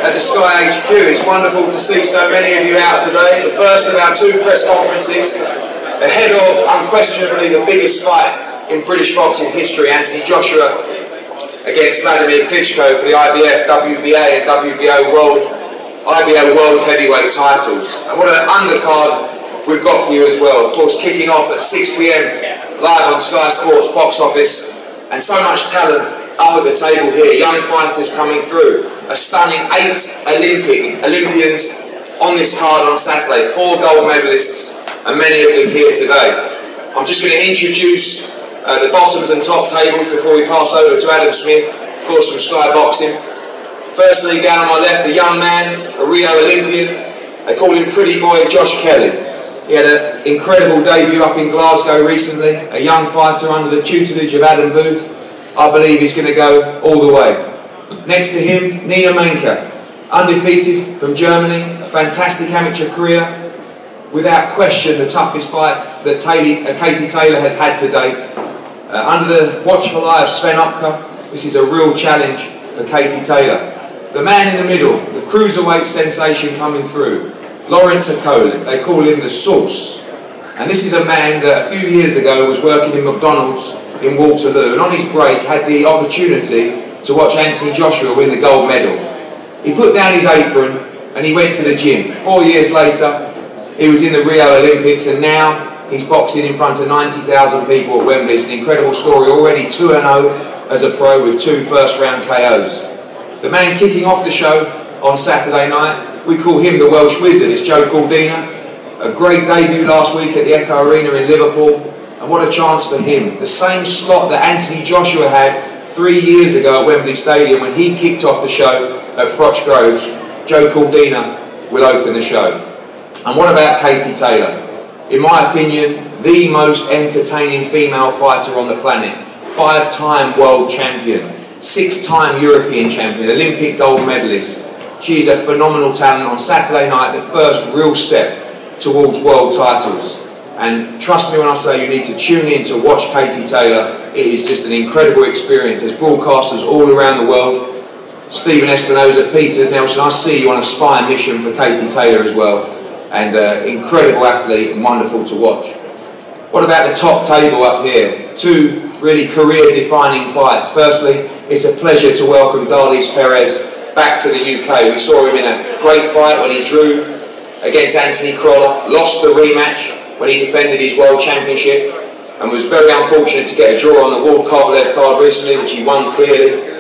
at the Sky HQ. It's wonderful to see so many of you out today. The first of our 2 press conferences ahead of unquestionably the biggest fight in British boxing history, Anthony Joshua against WLADIMIR KLITSCHKO for the IBF, WBA and WBO World Heavyweight titles. And what an undercard we've got for you as well. Of course, kicking off at 6 PM live on Sky Sports box office, and so much talent up at the table here, young fighters coming through. A stunning 8 Olympians on this card on Saturday, 4 gold medalists, and many of them here today. I'm just going to introduce the bottoms and top tables before we pass over to Adam Smith, of course from Sky Boxing. Firstly, down on my left, a young man, a Rio Olympian. They call him Pretty Boy Josh Kelly. He had an incredible debut up in Glasgow recently, a young fighter under the tutelage of Adam Booth. I believe he's going to go all the way. Next to him, Meinke, undefeated from Germany, a fantastic amateur career, without question the toughest fight that Katie Taylor has had to date. Under the watchful eye of Sven Opka, this is a real challenge for Katie Taylor. The man in the middle, the cruiserweight sensation coming through, Okolie, they call him the Sauce. And this is a man that a few years ago was working in McDonald's in Waterloo, and on his break had the opportunity to watch Anthony Joshua win the gold medal. He put down his apron and he went to the gym. 4 years later, he was in the Rio Olympics, and now he's boxing in front of 90,000 people at Wembley. It's an incredible story, already 2-0 as a pro with 2 first-round KOs. The man kicking off the show on Saturday night, we call him the Welsh Wizard. It's Joe Cordina. A great debut last week at the Echo Arena in Liverpool. And what a chance for him. The same slot that Anthony Joshua had 3 years ago at Wembley Stadium when he kicked off the show at Froch Groves. Joe Cordina will open the show. And what about Katie Taylor? In my opinion, the most entertaining female fighter on the planet. 5-time world champion, 6-time European champion, Olympic gold medalist. She is a phenomenal talent. On Saturday night, the first real step towards world titles. And trust me when I say you need to tune in to watch Katie Taylor. It is just an incredible experience. There's broadcasters all around the world. Stephen Espinosa, Peter Nelson, I see you on a spy mission for Katie Taylor as well. And incredible athlete and wonderful to watch. What about the top table up here? 2 really career-defining fights. Firstly, it's a pleasure to welcome Darleys Perez back to the UK. We saw him in a great fight when he drew against Anthony Crolla, lost the rematch when he defended his world championship, and was very unfortunate to get a draw on the Ward Kovalev card recently, which he won clearly.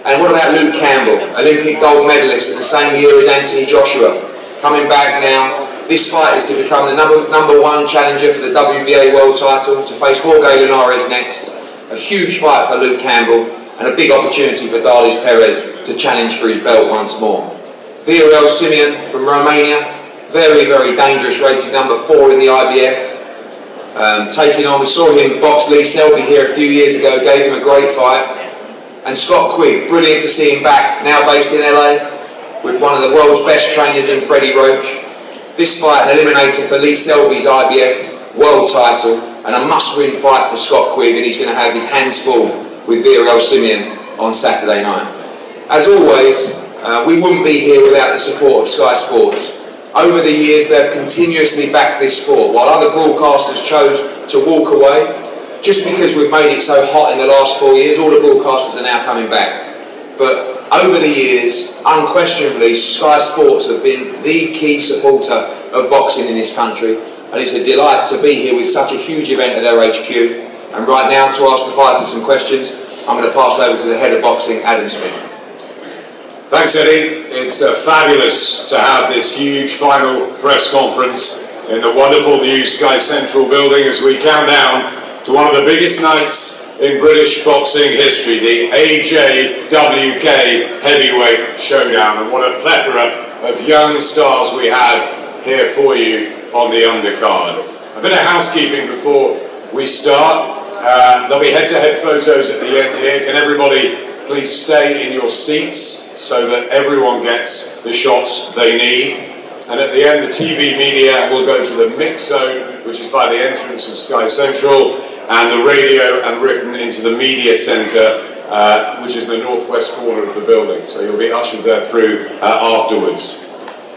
And what about Luke Campbell, Olympic gold medalist in the same year as Anthony Joshua, coming back now. This fight is to become the number 1 challenger for the WBA world title, to face Jorge Linares next. A huge fight for Luke Campbell, and a big opportunity for Darleys Perez to challenge for his belt once more. Viorel Simion from Romania, very, very dangerous, rated number 4 in the IBF. Taking on, we saw him box Lee Selby here a few years ago, gave him a great fight. And Scott Quigg, brilliant to see him back, now based in LA, with one of the world's best trainers in Freddie Roach. This fight, an eliminator for Lee Selby's IBF world title, and a must-win fight for Scott Quigg, and he's going to have his hands full with Viorel Simion on Saturday night. As always, we wouldn't be here without the support of Sky Sports. Over the years, they've continuously backed this sport, while other broadcasters chose to walk away. Just because we've made it so hot in the last 4 years, all the broadcasters are now coming back. But over the years, unquestionably, Sky Sports have been the key supporter of boxing in this country, and it's a delight to be here with such a huge event at their HQ. And right now, to ask the fighters some questions, I'm going to pass over to the head of boxing, Adam Smith. Thanks, Eddie. It's fabulous to have this huge final press conference in the wonderful new Sky Central building as we count down to one of the biggest nights in British boxing history, the AJWK Heavyweight Showdown. And what a plethora of young stars we have here for you on the undercard. A bit of housekeeping before we start. There'll be head-to-head photos at the end here. Can everybody please stay in your seats so that everyone gets the shots they need. And at the end, the TV media will go to the mix zone, which is by the entrance of Sky Central, and the radio and written into the media centre which is the northwest corner of the building. So you'll be ushered there through afterwards.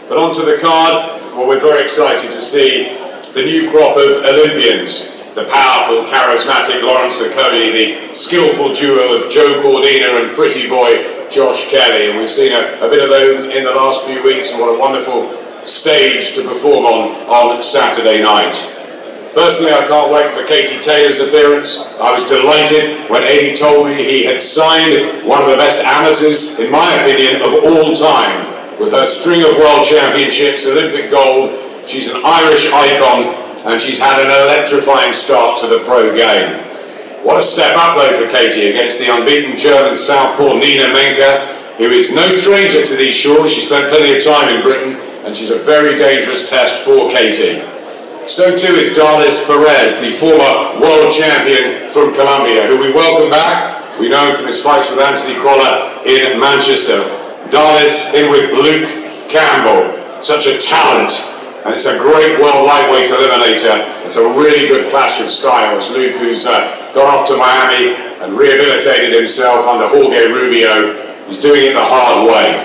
But onto the card, well, we're very excited to see the new crop of Olympians. The powerful, charismatic Lawrence Okolie, the skillful duo of Joe Cordina and pretty boy Josh Kelly. And we've seen a bit of them in the last few weeks, and what a wonderful stage to perform on Saturday night. Personally, I can't wait for Katie Taylor's appearance. I was delighted when Eddie told me he had signed one of the best amateurs, in my opinion, of all time. With her string of world championships, Olympic gold, she's an Irish icon, and she's had an electrifying start to the pro game. What a step up though for Katie against the unbeaten German southpaw Nina Meinke, who is no stranger to these shores. She spent plenty of time in Britain, and she's a very dangerous test for Katie. So too is Darleys Perez, the former world champion from Colombia, who we welcome back. We know him from his fights with Anthony Crolla in Manchester. Darleys in with Luke Campbell, such a talent, and it's a great world lightweight eliminator. It's a really good clash of styles. Luke, who's gone off to Miami and rehabilitated himself under Jorge Rubio, he's doing it the hard way.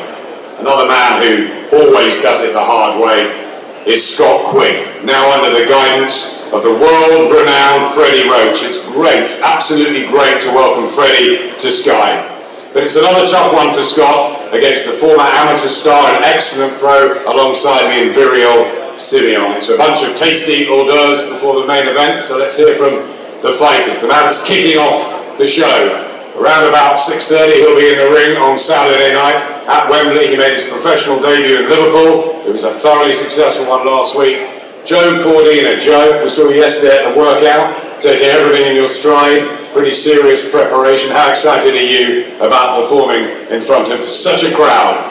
Another man who always does it the hard way is Scott Quigg, now under the guidance of the world-renowned Freddie Roach. It's great, absolutely great to welcome Freddie to Sky. But it's another tough one for Scott against the former amateur star and excellent pro alongside me in Viorel, Simion. It's a bunch of tasty hors d'oeuvres before the main event, so let's hear from the fighters. The man that's kicking off the show. Around about 6:30 he'll be in the ring on Saturday night at Wembley. He made his professional debut in Liverpool. It was a thoroughly successful one last week. Joe Cordina. Joe, we saw you yesterday at the workout, taking everything in your stride. Pretty serious preparation. How excited are you about performing in front of such a crowd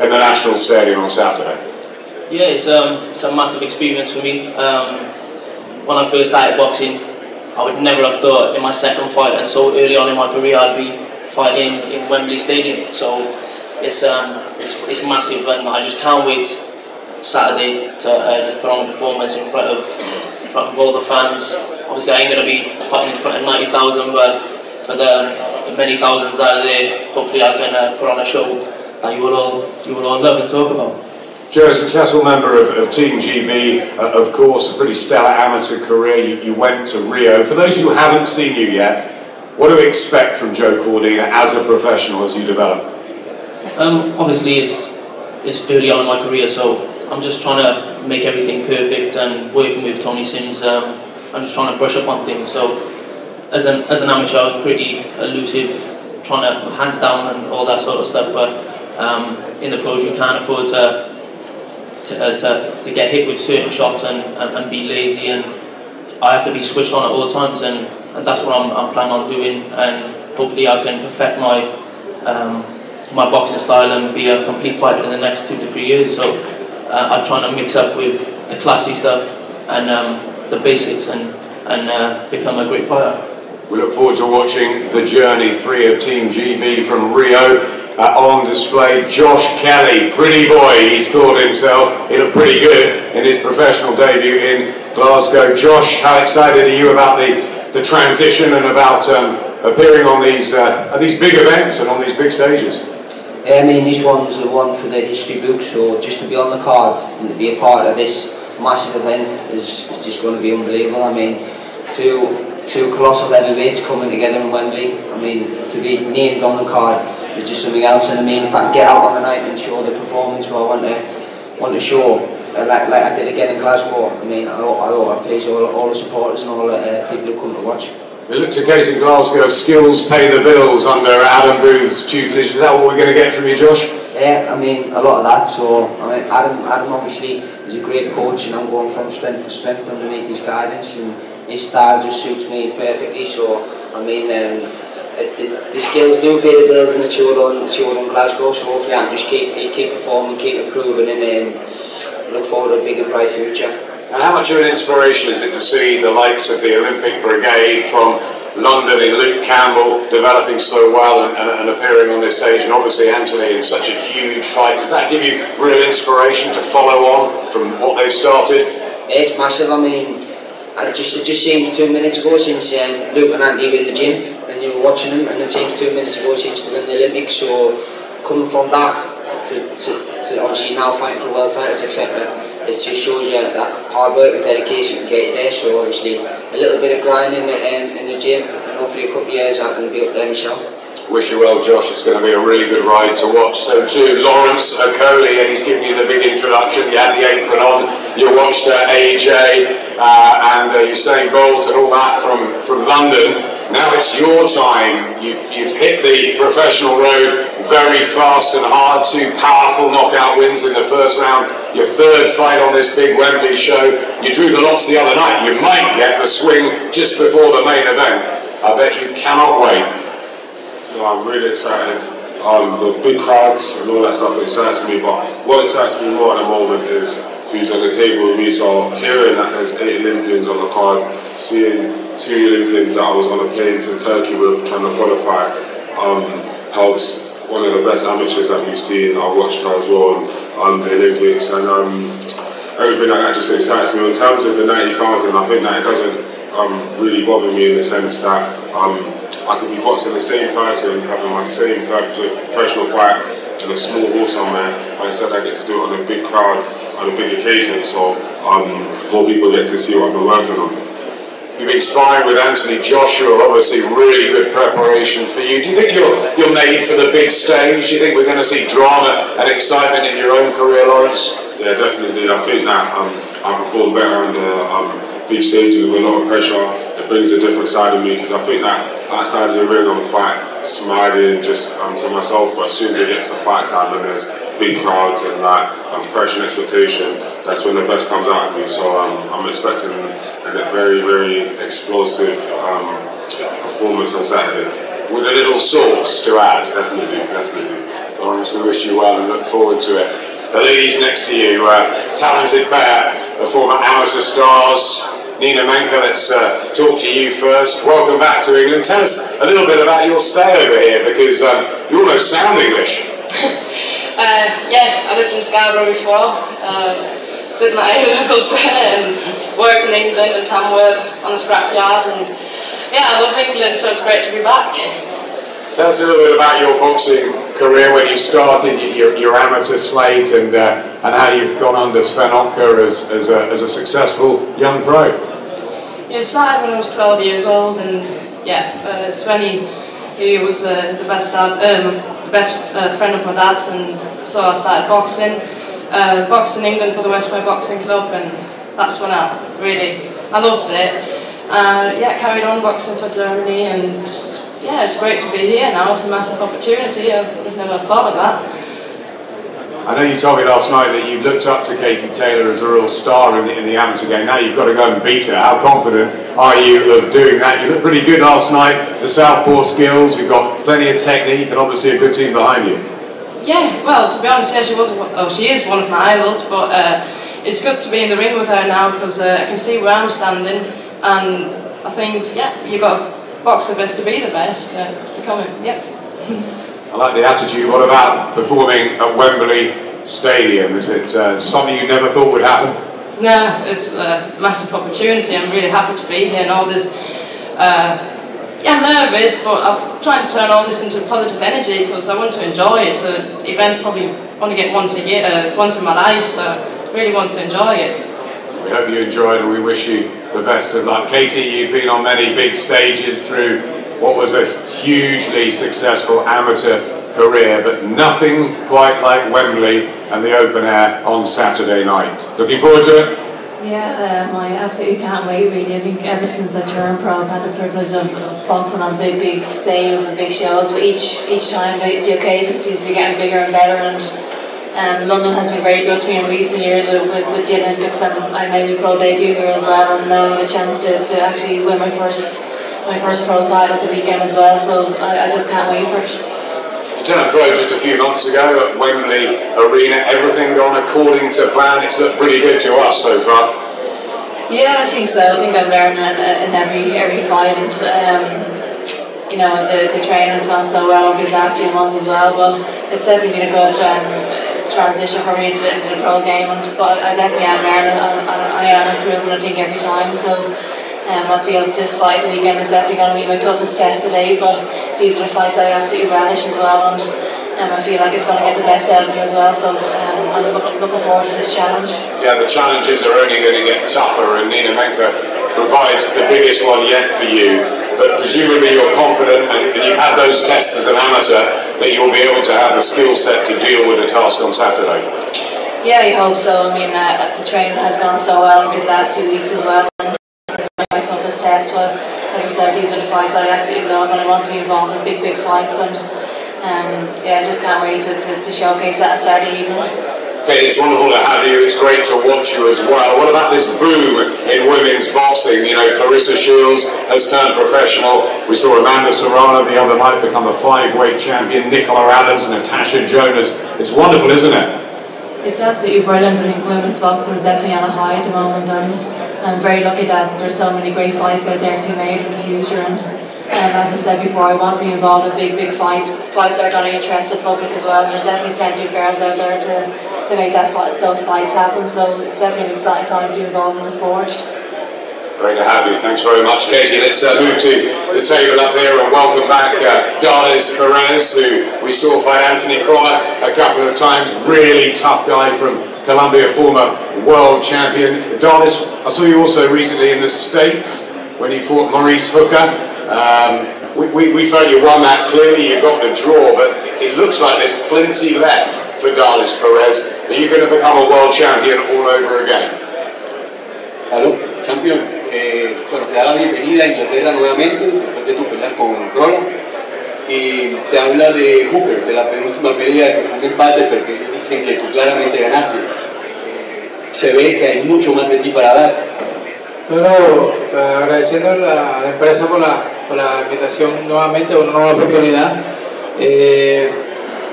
in the National Stadium on Saturday? Yeah, it's a massive experience for me. When I first started boxing, I would never have thought in my second fight and so early on in my career I'd be fighting in Wembley Stadium. So it's massive, and I just can't wait Saturday to just put on a performance in front of all the fans. Obviously I ain't going to be fighting in front of 90,000, but for the many thousands out of there, hopefully I can put on a show that you will all love and talk about. Joe, a successful member of Team GB, of course, a pretty stellar amateur career. You went to Rio. For those who haven't seen you yet, what do we expect from Joe Cordina as a professional as you develop? Obviously it's early on in my career, so I'm just trying to make everything perfect, and working with Tony Sims, I'm just trying to brush up on things. So as an amateur I was pretty elusive, trying to hands down and all that sort of stuff, but in the pros you can't afford to get hit with certain shots and be lazy, and I have to be switched on at all times, and that's what I'm planning on doing, and hopefully I can perfect my boxing style and be a complete fighter in the next 2 to 3 years. So I'm trying to mix up with the classy stuff and the basics and become a great fighter. We look forward to watching the journey. 3 of Team GB from Rio. On display, Josh Kelly, pretty boy he's called himself. He looked pretty good in his professional debut in Glasgow. Josh, how excited are you about the transition and about appearing on these big events and on these big stages? Yeah, I mean, this one's the one for the history books, so just to be on the card and to be a part of this massive event is just going to be unbelievable. I mean, two colossal heavyweights coming together in Wembley. I mean, to be named on the card is just something else, and I mean, if I can get out on the night and show the performance where I want to show, like I did again in Glasgow, I mean, I hope I please all the supporters and all the people who come to watch. It looked a case in Glasgow, skills pay the bills under Adam Booth's tutelage. Is that what we're going to get from you, Josh? Yeah, I mean, a lot of that. So, I mean, Adam obviously is a great coach, and I'm going from strength to strength underneath his guidance, and his style just suits me perfectly. So, I mean, the skills do pay the bills, and it showed on Glasgow. So hopefully I can just keep performing, keep improving, and look forward to a big and bright future. And how much of an inspiration is it to see the likes of the Olympic Brigade from London in Luke Campbell developing so well and appearing on this stage, and obviously Anthony in such a huge fight? Does that give you real inspiration to follow on from what they've started? Yeah, it's massive. I mean, it just seems 2 minutes ago since Luke and Anthony were in the gym, and when you were watching him, and it seems 2 minutes ago he seems to win the Olympics. So coming from that to obviously now fighting for world titles, etc., it just shows you that hard work and dedication can get you there. So obviously a little bit of grind in the gym, and hopefully a couple of years I can be up there myself. Wish you well, Josh. It's going to be a really good ride to watch. So too, Lawrence Okolie, and he's given you the big introduction. You had the apron on, you watched AJ and Usain Bolt and all that from London. Now it's your time. You've hit the professional road very fast and hard. 2 powerful knockout wins in the first round. Your 3rd fight on this big Wembley show. You drew the lots the other night. You might get the swing just before the main event. I bet you cannot wait. No, I'm really excited. The big crowds and all that stuff excites me, but what excites me more at the moment is who's on the table with me. So hearing that there's 8 Olympians on the card, seeing 2 Olympians that I was on a plane to Turkey with trying to qualify, helps. One of the best amateurs that we've seen, I watched her as well on the Olympics, and everything like that just excites me. In terms of the 90,000, I think that it doesn't really bother me in the sense that I could be boxing the same person, having my same professional fight in a small hall somewhere, but instead I get to do it on a big crowd, on a big occasion, so more people get to see what I've been working on. You've been sparring with Anthony Joshua, obviously really good preparation for you. Do you think you're made for the big stage? Do you think we're going to see drama and excitement in your own career, Lawrence? Yeah, definitely. I think that I perform better on the big stages with a lot of pressure. It brings a different side of me, because I think that outside of the ring I'm quite smiley and just to myself, but as soon as it gets to fight time and there's big crowds and pressure and expectation, that's when the best comes out of me. So I'm expecting a very, very explosive performance on Saturday. With a little sauce to add. Definitely. Lawrence, we wish you well and look forward to it. The ladies next to you, talented pair of former amateur stars. Nina Meinke, let's talk to you first. Welcome back to England. Tell us a little bit about your stay over here, because you almost sound English. Yeah, I lived in Scarborough before, did my A-levels and worked in England and Tamworth on the scrapyard, and yeah, I love England, so it's great to be back. Tell us a little bit about your boxing career, when you started your amateur slate, and how you've gone under Sven Otka as a successful young pro. Yeah, I started when I was 12 years old, and yeah, Svenny, he was the best friend of my dad's, and so I started boxing. Boxed in England for the Westway Boxing Club, and that's when I loved it. Yeah, carried on boxing for Germany, and yeah, it's great to be here now. It's a massive opportunity. I would have never thought of that. I know you told me last night that you've looked up to Katie Taylor as a real star in the amateur game. Now you've got to go and beat her. How confident are you of doing that? You looked pretty good last night. The southpaw skills, you've got plenty of technique, and obviously a good team behind you. Yeah, well, to be honest, yeah, she is one of my idols, but it's good to be in the ring with her now, because I can see where I'm standing, and I think, yeah, you've got to box the best to be the best. Yep. I like the attitude. What about performing at Wembley Stadium? Is it something you never thought would happen? No, it's a massive opportunity. I'm really happy to be here and all this. Yeah, I'm nervous, but I'm trying to turn all this into positive energy, because I want to enjoy it. It's an event probably only get once a year, once in my life, so I really want to enjoy it. We hope you enjoy it, and we wish you the best of luck. Katie, you've been on many big stages through what was a hugely successful amateur career, but nothing quite like Wembley and the open air on Saturday night. Looking forward to it? Yeah, I absolutely can't wait, really. I think ever since I turned pro, I've had the privilege of boxing on big stages and big shows, but each time the occasion seems to be getting bigger and better, and London has been very good to me in recent years with the Olympics, and I made my pro debut here as well, and now I have a chance to actually win my first pro title at the weekend as well, so I just can't wait for it. You turned pro just a few months ago at Wembley Arena. Everything gone according to plan? It's looked pretty good to us so far. Yeah, I think so. I think I'm learning in every fight, and you know, the training has gone so well over these last few months as well, but it's definitely been a good transition for me into the pro game, but I definitely am learning, and I am improving, I think, every time, so I feel this fight weekend is definitely going to be my toughest test today, but these are the fights I absolutely relish as well, and I feel like it's going to get the best out of me as well, so I'm looking forward to this challenge. Yeah, the challenges are only going to get tougher, and Meinke provides the biggest one yet for you, but presumably you're confident, and you've had those tests as an amateur, that you'll be able to have the skill set to deal with the task on Saturday. Yeah, I hope so. I mean, the training has gone so well in these last few weeks as well. It's my toughest test, but as I said, these are the fights I absolutely love, and I want to be involved in big fights, and yeah, I just can't wait to showcase that on Saturday evening. Okay, it's wonderful to have you. It's great to watch you as well. What about this boom in women's boxing? You know, Clarissa Shields has turned professional. We saw Amanda Serrano the other night become a 5-weight champion. Nicola Adams, Natasha Jonas. It's wonderful, isn't it? It's absolutely brilliant. I think women's boxing is definitely on a high at the moment, and I'm very lucky that there's so many great fights out there to be made in the future. And as I said before, I want to be involved in big fights that are going to interest the public as well. And there's definitely plenty of girls out there to make those fights happen. So it's definitely an exciting time to be involved in the sport. Great to have you. Thanks very much, Katie. Let's move to the table up here and welcome back Darleys Perez, who we saw fight Anthony Crolla a couple of times. Really tough guy from Colombia, former world champion. Darleys, I saw you also recently in the States when you fought Maurice Hooker. We felt you won that clearly. You got the draw, but it looks like there's plenty left for Darleys Perez. Are you going to become a world champion all over again? Hello, champion. Bueno, te da la bienvenida a Inglaterra nuevamente después de tu pelea con Crolla, y te habla de Hooker, de la penúltima pelea que fue un empate, pero que dicen que tú claramente ganaste. Se ve que hay mucho más de ti para dar. Bueno, agradeciendo a la empresa por la invitación nuevamente, una nueva oportunidad.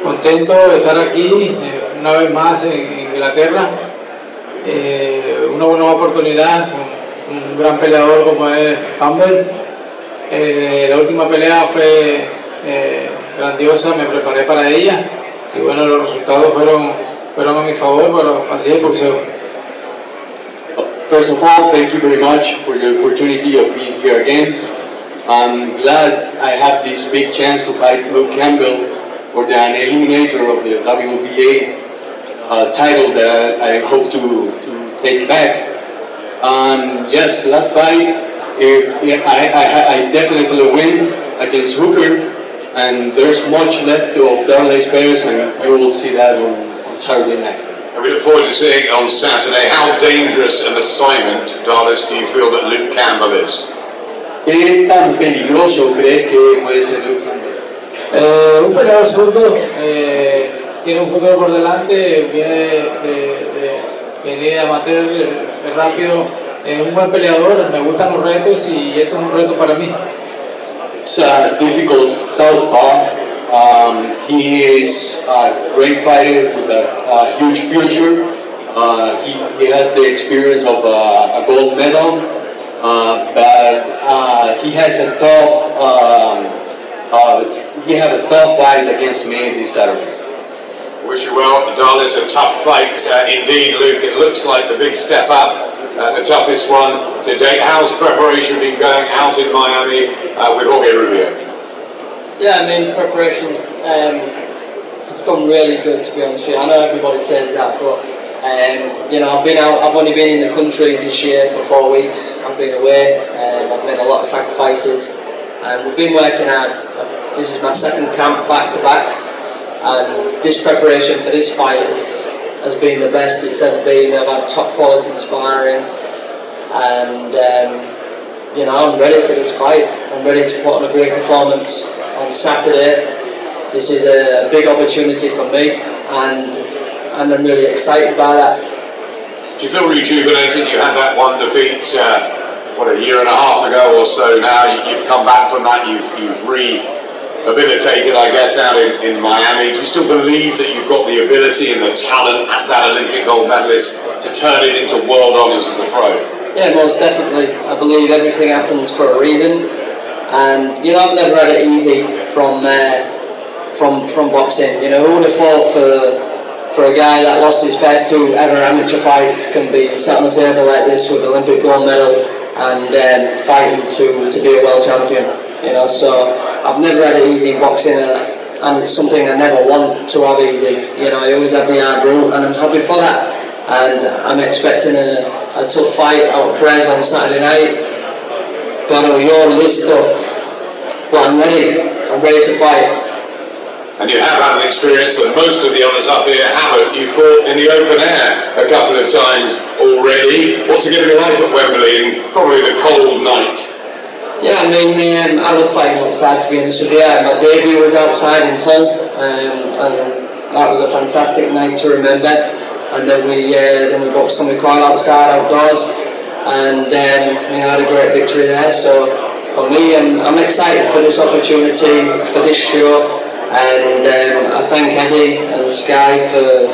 Contento de estar aquí una vez más en Inglaterra. Una buena oportunidad. Un gran peleador como es Campbell. La última pelea fue grandiosa, me preparé para ella y bueno, los resultados fueron a mi favor, pero así es el boxeo. First of all, thank you very much for the opportunity of being here again. I'm glad I have this big chance to fight Luke Campbell for the Eliminator of the WBA title that I hope to take back. Yes, last fight, I definitely win against Hooker, and there's much left of Darleys Perez, and you will see that on Saturday night. And we look forward to seeing it on Saturday. How dangerous an assignment, Darleys, do you feel that Luke Campbell is? ¿Qué tan peligroso crees que puede ser Luke Campbell? Un peleador zurdo, tiene un futuro por delante, viene de amateur, es rápido, es un buen peleador, me gustan los retos y esto es un reto para mí. It's a difficult southpaw. He is a great fighter with a huge future. He has the experience of a gold medal, but he has a tough fight against me this Saturday. Wish you well, Darleys. A tough fight indeed, Luke. It looks like the big step up, the toughest one to date. How's preparation been going out in Miami with Jorge Rubio? Yeah, I mean, preparation's done really good, to be honest with you. I know everybody says that, but you know, I've only been in the country this year for 4 weeks. I've been away. I've made a lot of sacrifices, and we've been working hard. This is my second camp back to back. And this preparation for this fight has been the best it's ever been. I've had top quality sparring, and you know, I'm ready for this fight. I'm ready to put on a great performance on Saturday. This is a big opportunity for me, and I'm really excited by that. Do you feel rejuvenated? You had that one defeat, what, a year and a half ago or so now. You've come back from that, you've rehabilitated, I guess, out in Miami. Do you still believe that you've got the ability and the talent as that Olympic gold medalist to turn it into world honours as a pro? Yeah, most definitely. I believe everything happens for a reason, and you know, I've never had it easy from boxing. You know, who would have thought for a guy that lost his first 2 ever amateur fights can be sat on the table like this with Olympic gold medal and fighting to be a world champion. You know, so I've never had it easy in boxing, and it's something I never want to have easy. You know, I always have the hard route, and I'm happy for that. And I'm expecting a tough fight out of Perez on Saturday night. But you're listo. But I'm ready to fight. And you have had an experience that most of the others up here haven't. You fought in the open air a couple of times already. What's it going to be like at Wembley in probably the cold night? Yeah, I mean, I love fighting outside, to be honest with you. My debut was outside in Hull, and that was a fantastic night to remember. And then we boxed Tommy Coyle outside, outdoors, and you know, had a great victory there. So for me, I'm excited for this opportunity, for this show. And I thank Eddie and Sky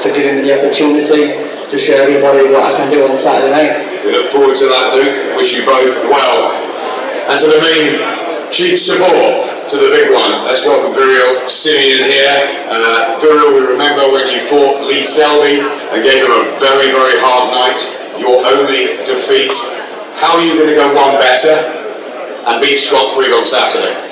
for giving me the opportunity to show everybody what I can do on Saturday night. We look forward to that, Luke. Wish you both well. And to the main chief support, to the big one, let's welcome Viorel Simion here. Viorel, we remember when you fought Lee Selby and gave him a very, very hard night, your only defeat. How are you going to go one better and beat Scott Quigg on Saturday?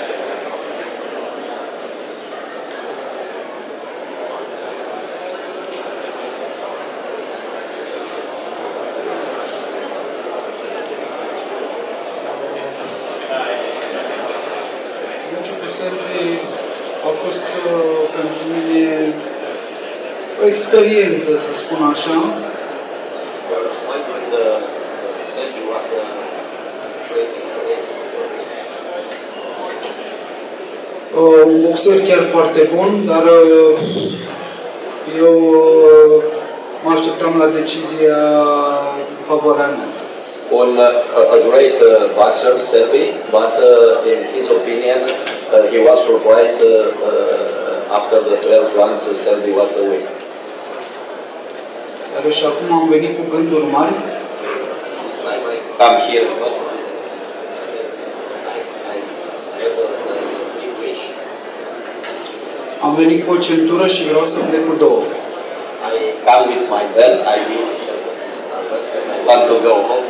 A fost pentru mine o experiență, să spun așa. Un boxer chiar foarte bun, dar eu mă așteptam la decizia în favoarea mea. A great boxer, Selby, but in his opinion, he was surprised after the 12 rounds, Selby was the winner. Iar și acum am venit cu gânduri mari. Come here. Am venit cu o centură și vreau să plec cu două. I come with my belt. I want to go home.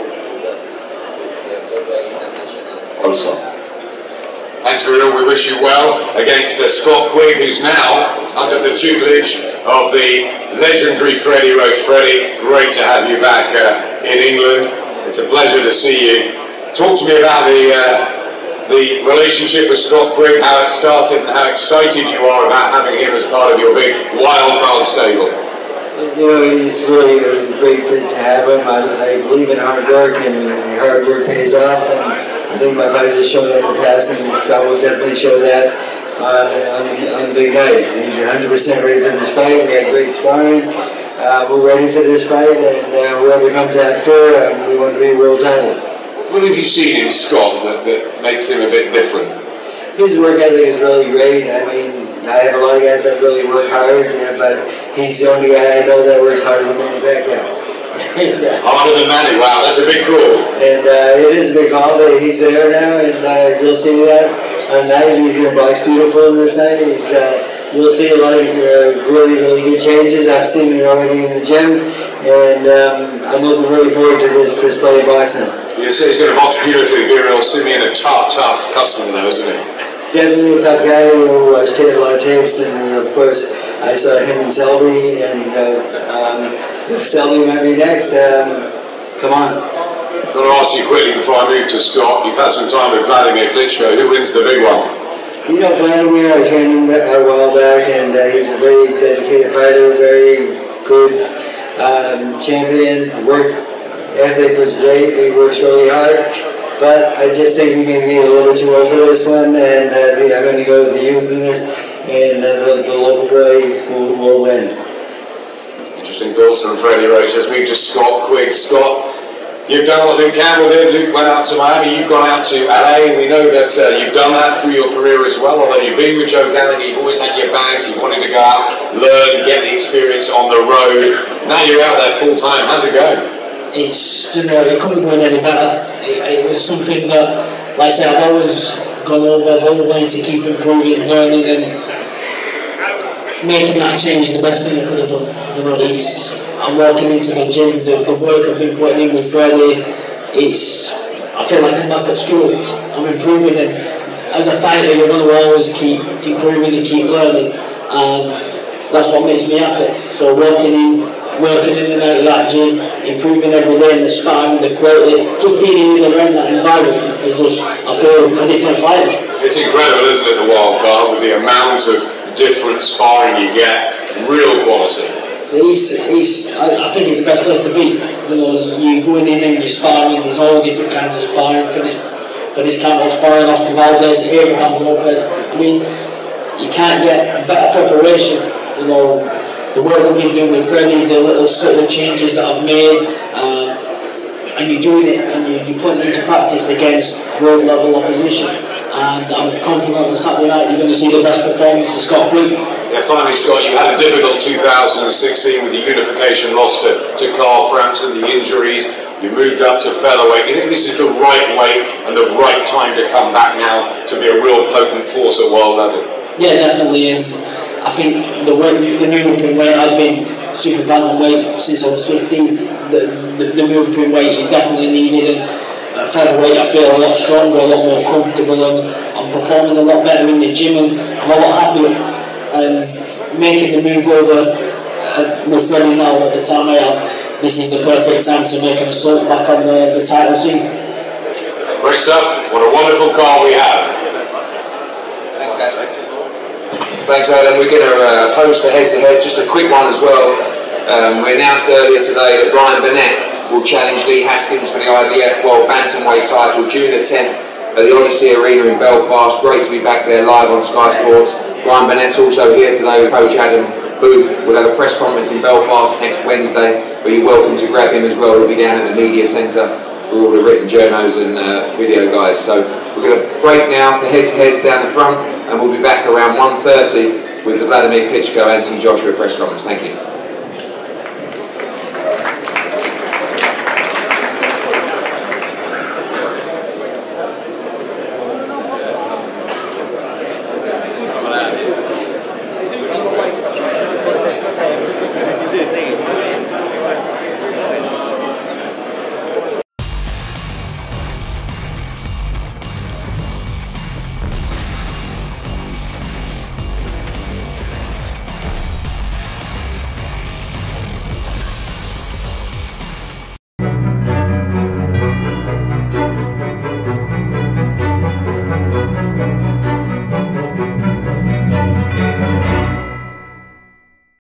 Also. Thanks, Viorel. We wish you well against Scott Quigg, who's now under the tutelage of the legendary Freddie Roach. Freddie, great to have you back in England. It's a pleasure to see you. Talk to me about the relationship with Scott Quigg, how it started and how excited you are about having him as part of your big wild card stable. You know, it's really a great thing to have him. I believe in hard work, and hard work pays off. And I think my fighter has shown that in the past, and Scott will definitely show that on the big night. He's 100% ready for this fight. We had great sparring. We're ready for this fight, and whoever comes after, we want to be world title. What have you seen in Scott that makes him a bit different? His work ethic is really great. I mean, I have a lot of guys that really work hard, but he's the only guy I know that works harder than Manny Pacquiao. Harder than Manny, wow, that's a big call. And it is a big call, but he's there now, and you'll see that on night. He's going to box beautiful this night. You'll see a lot of really, really good changes. I've seen it already in the gym, and I'm looking really forward to this display of boxing. You say he's going to box beautifully, Viorel Simion, a tough customer though, isn't he? Definitely a tough guy who watched a lot of tapes, and of course I saw him and Selby, and if Selby might be next, come on. I'm going to ask you quickly before I move to Scott, you've had some time with WLADIMIR KLITSCHKO, who wins the big one? You know, WLADIMIR, I trained him a while back, and he's a very dedicated fighter, very good champion. Work ethic was great, he works really hard. But I just think he may be a little bit too old for this one, and I'm going to go with the youth in this, and the local boy will win. Interesting thoughts from Freddie Roach. Let's move to Scott Quigg. Scott, you've done what Luke Campbell did. Luke went out to Miami, you've gone out to LA. We know that you've done that through your career as well, although you've been with Joe Gallagher, you've always had your bags, you wanted to go out, learn, get the experience on the road. Now you're out there full time, how's it going? It couldn't go any better. It was something that, like I said, I've always gone over, I've always wanted to keep improving, learning, and making that change is the best thing I could have done. You know, I'm walking into the gym, the work I've been putting in with Freddie, I feel like I'm back at school. I'm improving, and as a fighter, you're going to always keep improving and keep learning, and that's what makes me happy. So working in and out of that gym, improving every day in the sparring, the quality, just being in and around that environment is just, I feel a different fighter. It's incredible, isn't it, the wild card, with the amount of different sparring you get, real quality. I think it's the best place to be. You know, you're going in and you're sparring, there's all different kinds of sparring for this Campbell sparring, Oscar Valdez, Abraham Lopez. I mean, you can't get better preparation. You know, the work we've been doing with Freddie, the little subtle changes that I've made, and you're doing it and you're putting it into practice against world level opposition. And I'm confident on Saturday night you're going to see the best performance of Scott Quigg. Yeah, finally, Scott, you had a difficult 2016 with the unification loss to Carl Frampton, the injuries. You moved up to featherweight. You think this is the right weight and the right time to come back now to be a real potent force at world level? Yeah, definitely. And I think the move up in weight, I've been super bad on weight since I was 15. The move up in weight is definitely needed. And at featherweight, I feel a lot stronger, a lot more comfortable, and I'm performing a lot better in the gym, and I'm a lot happier. Making the move over with Freddie now at the time I have, this is the perfect time to make an assault back on the title scene. Great stuff. What a wonderful card we have. Thanks, Adam. Thanks, Adam. We're going to post the head-to-heads, just a quick one as well. We announced earlier today that Ryan Burnett will challenge Lee Haskins for the IBF World Bantamweight title June the 10th at the Odyssey Arena in Belfast. Great to be back there live on Sky Sports. Ryan Burnett's also here today with Coach Adam Booth. We'll have a press conference in Belfast next Wednesday, but you're welcome to grab him as well. He'll be down at the media centre for all the written journos and video guys. So we're going to break now for head-to-heads down the front, and we'll be back around 1:30 with the WLADIMIR KLITSCHKO Anthony Joshua press conference. Thank you.